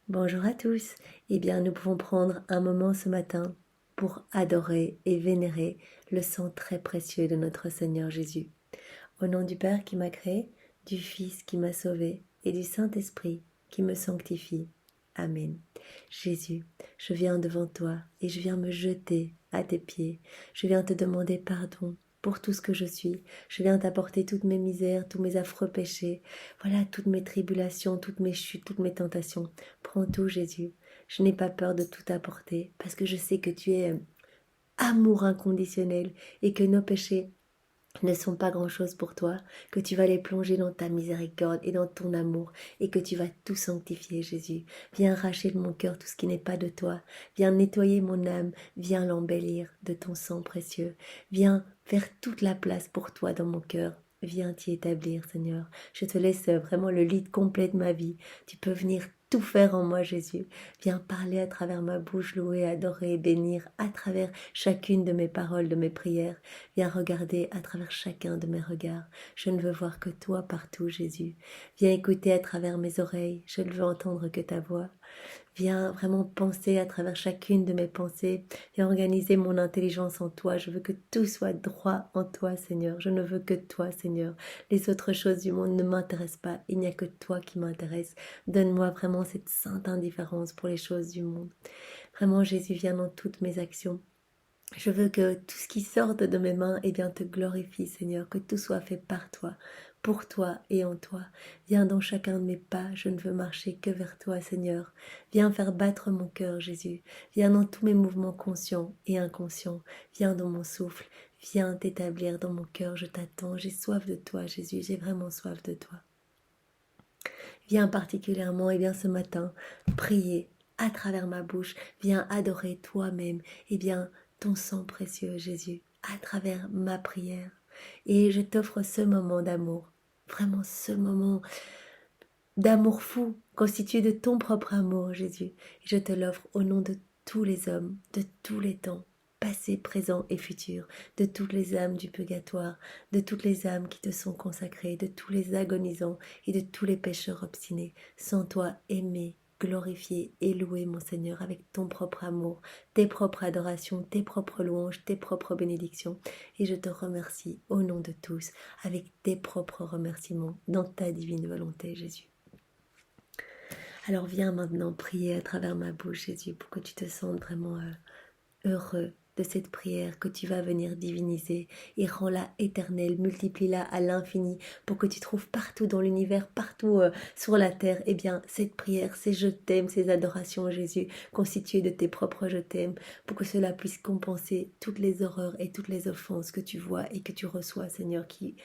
Bonjour à tous. Eh bien, nous pouvons prendre un moment ce matin pour adorer et vénérer le sang très précieux de notre Seigneur Jésus. Au nom du Père qui m'a créé, du Fils qui m'a sauvé et du Saint-Esprit qui me sanctifie. Amen. Jésus, je viens devant toi et je viens me jeter à tes pieds. Je viens te demander pardon pour tout ce que je suis. Je viens t'apporter toutes mes misères, tous mes affreux péchés. Voilà, toutes mes tribulations, toutes mes chutes, toutes mes tentations. Prends tout, Jésus. Je n'ai pas peur de tout apporter parce que je sais que tu es amour inconditionnel et que nos péchés ne sont pas grand-chose pour toi, que tu vas les plonger dans ta miséricorde et dans ton amour, et que tu vas tout sanctifier, Jésus. Viens arracher de mon cœur tout ce qui n'est pas de toi. Viens nettoyer mon âme. Viens l'embellir de ton sang précieux. Viens faire toute la place pour toi dans mon cœur. Viens t'y établir, Seigneur. Je te laisse vraiment le lead complet de ma vie. Tu peux venir tout faire en moi, Jésus. Viens parler à travers ma bouche, louer, adorer, bénir, à travers chacune de mes paroles, de mes prières. Viens regarder à travers chacun de mes regards. Je ne veux voir que toi partout, Jésus. Viens écouter à travers mes oreilles. Je ne veux entendre que ta voix. Viens vraiment penser à travers chacune de mes pensées. Viens organiser mon intelligence en toi. Je veux que tout soit droit en toi, Seigneur. Je ne veux que toi, Seigneur. Les autres choses du monde ne m'intéressent pas. Il n'y a que toi qui m'intéresse. Donne-moi vraiment cette sainte indifférence pour les choses du monde. Vraiment, Jésus, viens dans toutes mes actions. Je veux que tout ce qui sorte de mes mains, eh bien, te glorifie, Seigneur, que tout soit fait par toi, pour toi et en toi. Viens dans chacun de mes pas, je ne veux marcher que vers toi, Seigneur. Viens faire battre mon cœur, Jésus. Viens dans tous mes mouvements conscients et inconscients. Viens dans mon souffle. Viens t'établir dans mon cœur, je t'attends. J'ai soif de toi, Jésus, j'ai vraiment soif de toi. Viens particulièrement, eh bien, ce matin, prier à travers ma bouche. Viens adorer toi-même, eh bien, ton sang précieux, Jésus, à travers ma prière. Et je t'offre ce moment d'amour, vraiment ce moment d'amour fou, constitué de ton propre amour, Jésus. Et je te l'offre au nom de tous les hommes, de tous les temps, passé, présent et futur, de toutes les âmes du purgatoire, de toutes les âmes qui te sont consacrées, de tous les agonisants et de tous les pécheurs obstinés. Sans toi, aimé, glorifié et loué, mon Seigneur, avec ton propre amour, tes propres adorations, tes propres louanges, tes propres bénédictions. Et je te remercie au nom de tous, avec tes propres remerciements, dans ta divine volonté, Jésus. Alors viens maintenant prier à travers ma bouche, Jésus, pour que tu te sentes vraiment heureux de cette prière que tu vas venir diviniser et rends-la éternelle, multiplie-la à l'infini pour que tu trouves partout dans l'univers, partout sur la terre, eh bien cette prière, ces je t'aime, ces adorations, Jésus, constituées de tes propres je t'aime, pour que cela puisse compenser toutes les horreurs et toutes les offenses que tu vois et que tu reçois, Seigneur, qui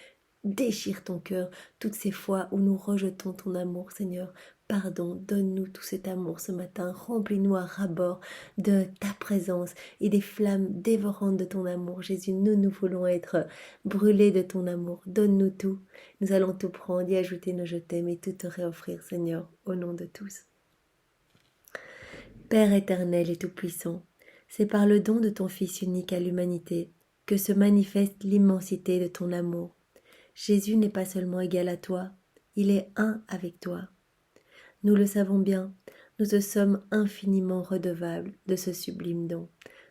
déchire ton cœur, toutes ces fois où nous rejetons ton amour, Seigneur. Pardon, donne-nous tout cet amour ce matin, remplis-nous à ras-bord de ta présence et des flammes dévorantes de ton amour. Jésus, nous voulons être brûlés de ton amour. Donne-nous tout. Nous allons tout prendre, y ajouter nos je t'aime et tout te réoffrir, Seigneur, au nom de tous. Père éternel et tout-puissant, c'est par le don de ton Fils unique à l'humanité que se manifeste l'immensité de ton amour. Jésus n'est pas seulement égal à toi, il est un avec toi. Nous le savons bien, nous te sommes infiniment redevables de ce sublime don.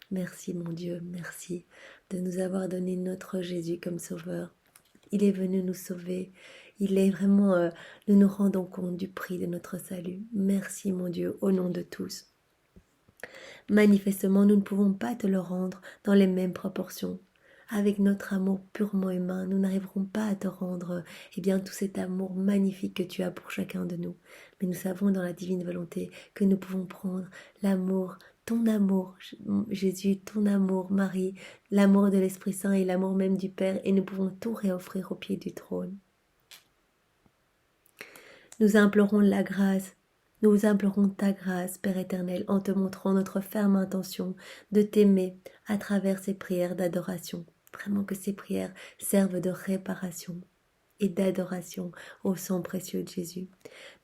Merci mon Dieu, merci de nous avoir donné notre Jésus comme sauveur. Il est venu nous sauver, il est vraiment, nous nous rendons compte du prix de notre salut. Merci mon Dieu, au nom de tous. Manifestement, nous ne pouvons pas te le rendre dans les mêmes proportions. Avec notre amour purement humain, nous n'arriverons pas à te rendre eh bien, tout cet amour magnifique que tu as pour chacun de nous. Mais nous savons dans la divine volonté que nous pouvons prendre l'amour, ton amour, Jésus, ton amour, Marie, l'amour de l'Esprit Saint et l'amour même du Père, et nous pouvons tout réoffrir au pied du trône. Nous implorons la grâce. Nous vous implorons ta grâce, Père éternel, en te montrant notre ferme intention de t'aimer à travers ces prières d'adoration. Vraiment que ces prières servent de réparation et d'adoration au sang précieux de Jésus.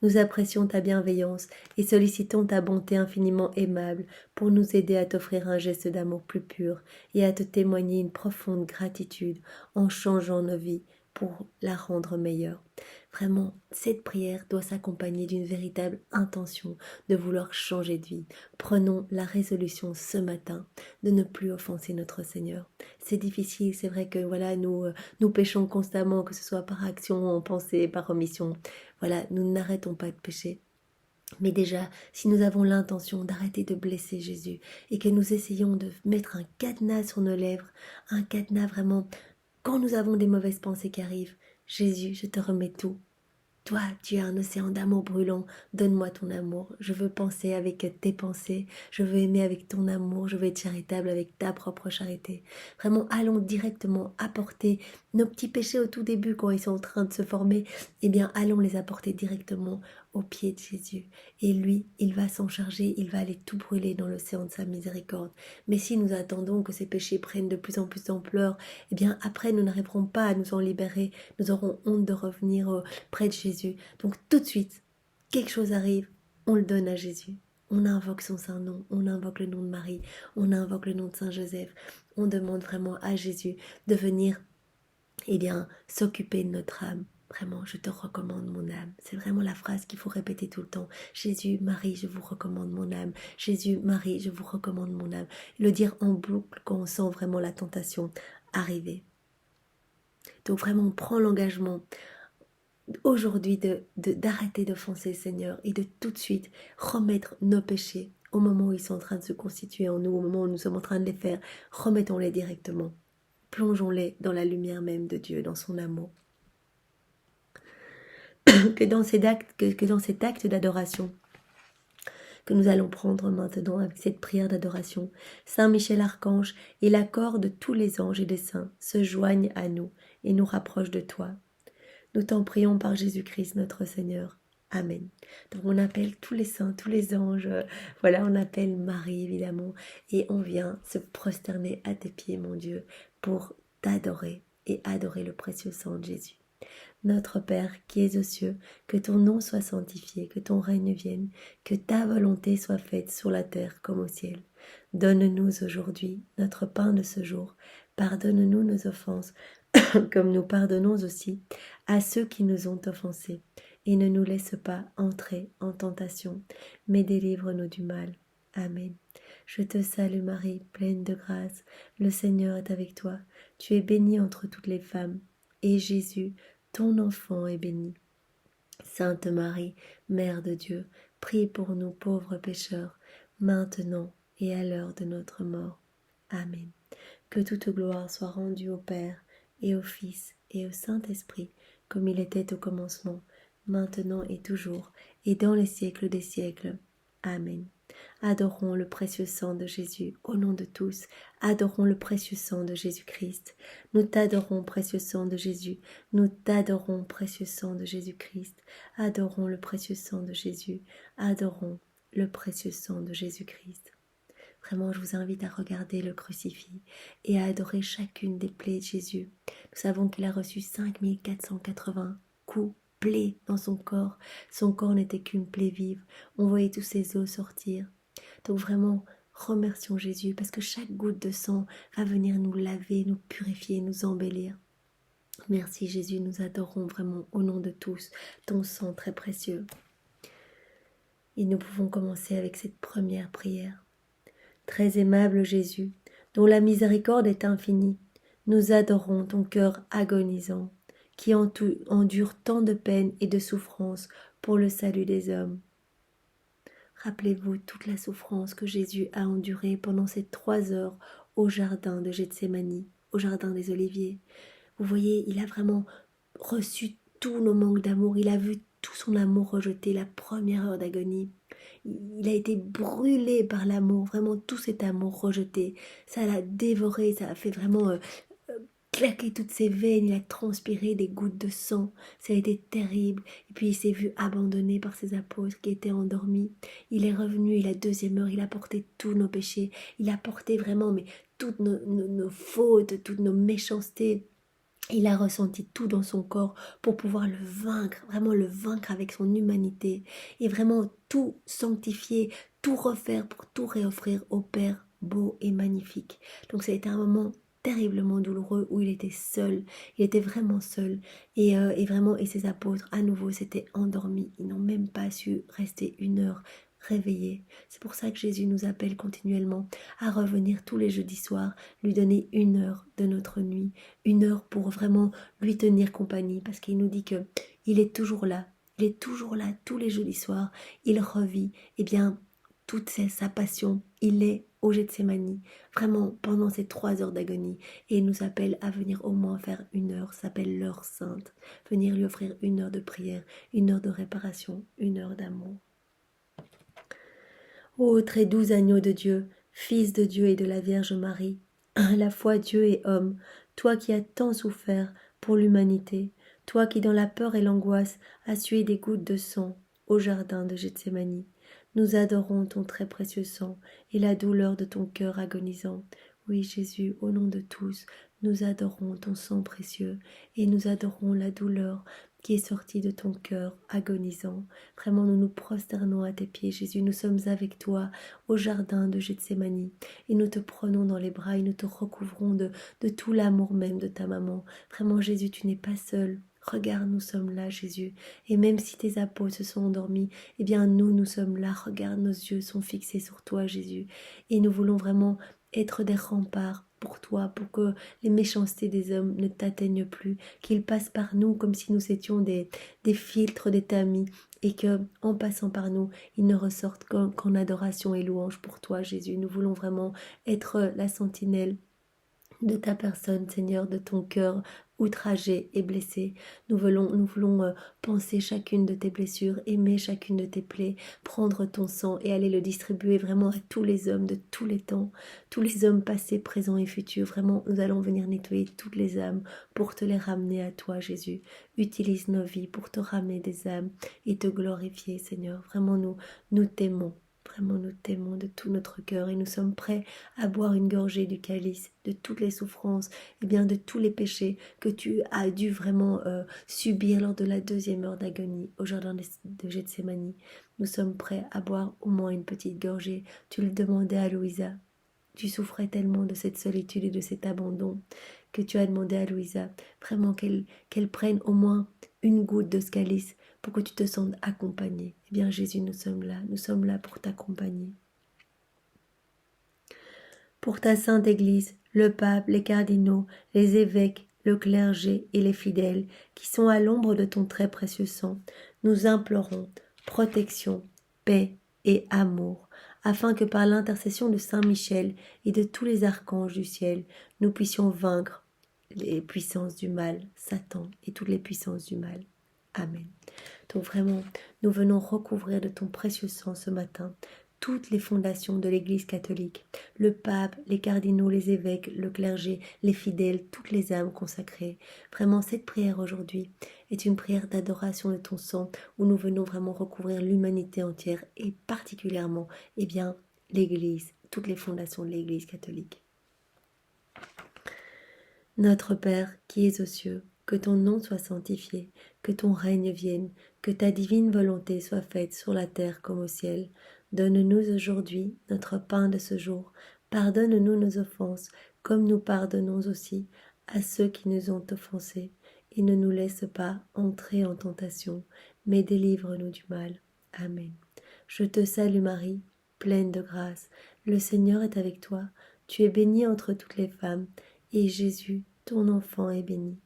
Nous apprécions ta bienveillance et sollicitons ta bonté infiniment aimable pour nous aider à t'offrir un geste d'amour plus pur et à te témoigner une profonde gratitude en changeant nos vies pour la rendre meilleure. Vraiment, cette prière doit s'accompagner d'une véritable intention de vouloir changer de vie. Prenons la résolution ce matin de ne plus offenser notre Seigneur. C'est difficile, c'est vrai que voilà, nous péchons constamment, que ce soit par action, en pensée, par omission. Voilà, nous n'arrêtons pas de pécher. Mais déjà, si nous avons l'intention d'arrêter de blesser Jésus et que nous essayons de mettre un cadenas sur nos lèvres, un cadenas vraiment, quand nous avons des mauvaises pensées qui arrivent, Jésus, je te remets tout. Toi, tu es un océan d'amour brûlant, donne-moi ton amour. Je veux penser avec tes pensées, je veux aimer avec ton amour, je veux être charitable avec ta propre charité. Vraiment, allons directement apporter nos petits péchés au tout début quand ils sont en train de se former. Eh bien, allons les apporter directement aux pieds de Jésus. Et lui, il va s'en charger, il va aller tout brûler dans l'océan de sa miséricorde. Mais si nous attendons que ces péchés prennent de plus en plus d'ampleur, eh bien, après, nous n'arriverons pas à nous en libérer. Nous aurons honte de revenir près de Jésus. Donc tout de suite, quelque chose arrive, on le donne à Jésus. On invoque son saint nom, on invoque le nom de Marie, on invoque le nom de Saint Joseph. On demande vraiment à Jésus de venir, eh bien, s'occuper de notre âme. Vraiment, je te recommande mon âme. C'est vraiment la phrase qu'il faut répéter tout le temps. Jésus, Marie, je vous recommande mon âme. Jésus, Marie, je vous recommande mon âme. Le dire en boucle quand on sent vraiment la tentation arriver. Donc vraiment, on prend l'engagement aujourd'hui d'arrêter d'offenser le Seigneur et de tout de suite remettre nos péchés au moment où ils sont en train de se constituer en nous, au moment où nous sommes en train de les faire, remettons-les directement. Plongeons-les dans la lumière même de Dieu, dans son amour. Que dans cet acte d'adoration que nous allons prendre maintenant avec cette prière d'adoration, Saint Michel Archange et l'accord de tous les anges et des saints se joignent à nous et nous rapprochent de toi. Nous t'en prions par Jésus-Christ notre Seigneur. Amen. Donc on appelle tous les saints, tous les anges, voilà, on appelle Marie évidemment, et on vient se prosterner à tes pieds, mon Dieu, pour t'adorer et adorer le précieux sang de Jésus. Notre Père qui es aux cieux, que ton nom soit sanctifié, que ton règne vienne, que ta volonté soit faite sur la terre comme au ciel. Donne-nous aujourd'hui notre pain de ce jour. Pardonne-nous nos offenses, comme nous pardonnons aussi à ceux qui nous ont offensés. Et ne nous laisse pas entrer en tentation, mais délivre-nous du mal. Amen. Je te salue Marie, pleine de grâce. Le Seigneur est avec toi. Tu es bénie entre toutes les femmes. Et Jésus, ton enfant, est béni. Sainte Marie, Mère de Dieu, prie pour nous pauvres pécheurs, maintenant et à l'heure de notre mort. Amen. Que toute gloire soit rendue au Père, et au Fils, et au Saint-Esprit, comme il était au commencement, maintenant et toujours, et dans les siècles des siècles. Amen. Adorons le précieux sang de Jésus, au nom de tous. Adorons le précieux sang de Jésus-Christ. Nous t'adorons, précieux sang de Jésus. Nous t'adorons, précieux sang de Jésus-Christ. Adorons le précieux sang de Jésus. Adorons le précieux sang de Jésus-Christ. Vraiment, je vous invite à regarder le crucifix et à adorer chacune des plaies de Jésus. Nous savons qu'il a reçu 5480 coups, plaies dans son corps. Son corps n'était qu'une plaie vive. On voyait tous ses os sortir. Donc vraiment, remercions Jésus parce que chaque goutte de sang va venir nous laver, nous purifier, nous embellir. Merci Jésus, nous adorons vraiment au nom de tous ton sang très précieux. Et nous pouvons commencer avec cette première prière. Très aimable Jésus, dont la miséricorde est infinie, nous adorons ton cœur agonisant, qui endure tant de peines et de souffrances pour le salut des hommes. Rappelez-vous toute la souffrance que Jésus a endurée pendant ces 3 heures au jardin de Gethsémani, au jardin des Oliviers. Vous voyez, il a vraiment reçu tous nos manques d'amour, il a vu tout son amour rejeté, la première heure d'agonie. Il a été brûlé par l'amour, vraiment tout cet amour rejeté. Ça l'a dévoré, ça a fait vraiment claquer toutes ses veines, il a transpiré des gouttes de sang. Ça a été terrible. Et puis il s'est vu abandonné par ses apôtres qui étaient endormis. Il est revenu, et la 2e heure, il a porté tous nos péchés. Il a porté vraiment mais toutes nos fautes, toutes nos méchancetés. Il a ressenti tout dans son corps pour pouvoir le vaincre, vraiment le vaincre avec son humanité et vraiment tout sanctifier, tout refaire pour tout réoffrir au Père beau et magnifique. Donc ça a été un moment terriblement douloureux où il était seul, il était vraiment seul et vraiment et ses apôtres à nouveau s'étaient endormis, ils n'ont même pas su rester 1 heure réveillés. C'est pour ça que Jésus nous appelle continuellement à revenir tous les jeudis soirs, lui donner 1 heure de notre nuit, 1 heure pour vraiment lui tenir compagnie parce qu'il nous dit que il est toujours là. Il est toujours là tous les jeudis soirs. Il revit, eh bien, toute sa passion. Il est au Gethsémani, vraiment pendant ces 3 heures d'agonie. Et il nous appelle à venir au moins faire 1 heure, ça s'appelle l'heure sainte. Venir lui offrir 1 heure de prière, 1 heure de réparation, 1 heure d'amour. Ô très doux agneau de Dieu, Fils de Dieu et de la Vierge Marie, à la fois Dieu et homme, toi qui as tant souffert pour l'humanité, toi qui dans la peur et l'angoisse as sué des gouttes de sang au jardin de Gethsémani, nous adorons ton très précieux sang et la douleur de ton cœur agonisant. Oui Jésus, au nom de tous, nous adorons ton sang précieux et nous adorons la douleur qui est sortie de ton cœur agonisant. Vraiment, nous nous prosternons à tes pieds, Jésus. Nous sommes avec toi au jardin de Gethsémani et nous te prenons dans les bras et nous te recouvrons de tout l'amour même de ta maman. Vraiment, Jésus, tu n'es pas seul. Regarde, nous sommes là, Jésus. Et même si tes apôtres se sont endormis, eh bien, nous sommes là. Regarde, nos yeux sont fixés sur toi, Jésus. Et nous voulons vraiment être des remparts pour toi, pour que les méchancetés des hommes ne t'atteignent plus, qu'ils passent par nous comme si nous étions des filtres, des tamis, et que, en passant par nous, ils ne ressortent qu'en adoration et louange pour toi, Jésus. Nous voulons vraiment être la sentinelle de ta personne, Seigneur, de ton cœur outragé et blessé. Nous voulons penser chacune de tes blessures, aimer chacune de tes plaies, prendre ton sang et aller le distribuer vraiment à tous les hommes de tous les temps, tous les hommes passés, présents et futurs. Vraiment, nous allons venir nettoyer toutes les âmes pour te les ramener à toi, Jésus. Utilise nos vies pour te ramener des âmes et te glorifier, Seigneur. Vraiment, nous t'aimons. Vraiment, nous t'aimons de tout notre cœur et nous sommes prêts à boire une gorgée du calice, de toutes les souffrances, et bien de tous les péchés que tu as dû vraiment subir lors de la 2e heure d'agonie au jardin de Gethsémani. Nous sommes prêts à boire au moins une petite gorgée. Tu le demandais à Louisa. Tu souffrais tellement de cette solitude et de cet abandon que tu as demandé à Louisa vraiment qu'elle prenne au moins une goutte de ce calice pour que tu te sentes accompagnée. Eh bien Jésus, nous sommes là pour t'accompagner. Pour ta sainte Église, le pape, les cardinaux, les évêques, le clergé et les fidèles qui sont à l'ombre de ton très précieux sang, nous implorons protection, paix et amour, afin que par l'intercession de Saint Michel et de tous les archanges du ciel, nous puissions vaincre les puissances du mal, Satan et toutes les puissances du mal. Amen. Donc vraiment, nous venons recouvrir de ton précieux sang ce matin toutes les fondations de l'Église catholique, le pape, les cardinaux, les évêques, le clergé, les fidèles, toutes les âmes consacrées. Vraiment, cette prière aujourd'hui est une prière d'adoration de ton sang où nous venons vraiment recouvrir l'humanité entière et particulièrement, eh bien, l'Église, toutes les fondations de l'Église catholique. Notre Père qui es aux cieux, que ton nom soit sanctifié, que ton règne vienne, que ta divine volonté soit faite sur la terre comme au ciel. Donne-nous aujourd'hui notre pain de ce jour. Pardonne-nous nos offenses, comme nous pardonnons aussi à ceux qui nous ont offensés. Et ne nous laisse pas entrer en tentation, mais délivre-nous du mal. Amen. Je te salue Marie, pleine de grâce. Le Seigneur est avec toi. Tu es bénie entre toutes les femmes, et Jésus, ton enfant, est béni.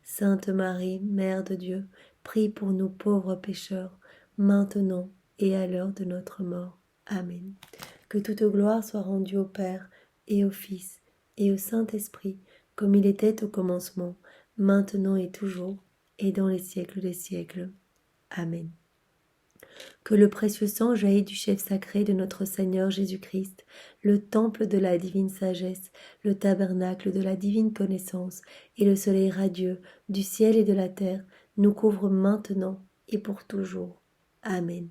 Sainte Marie, Mère de Dieu, prie pour nous pauvres pécheurs, maintenant et à l'heure de notre mort. Amen. Que toute gloire soit rendue au Père, et au Fils, et au Saint-Esprit, comme il était au commencement, maintenant et toujours, et dans les siècles des siècles. Amen. Que le précieux sang jaillit du chef sacré de notre Seigneur Jésus-Christ, le temple de la divine sagesse, le tabernacle de la divine connaissance, et le soleil radieux du ciel et de la terre, nous couvre maintenant et pour toujours. Amen.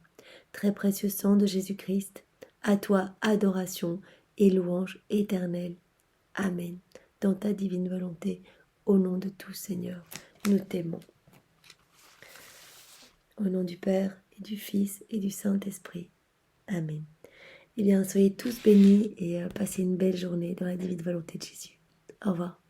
Très précieux sang de Jésus-Christ, à toi adoration et louange éternelle. Amen. Dans ta divine volonté, au nom de tout Seigneur, nous t'aimons. Au nom du Père, et du Fils, et du Saint-Esprit. Amen. Eh bien, soyez tous bénis et passez une belle journée dans la divine volonté de Jésus. Au revoir.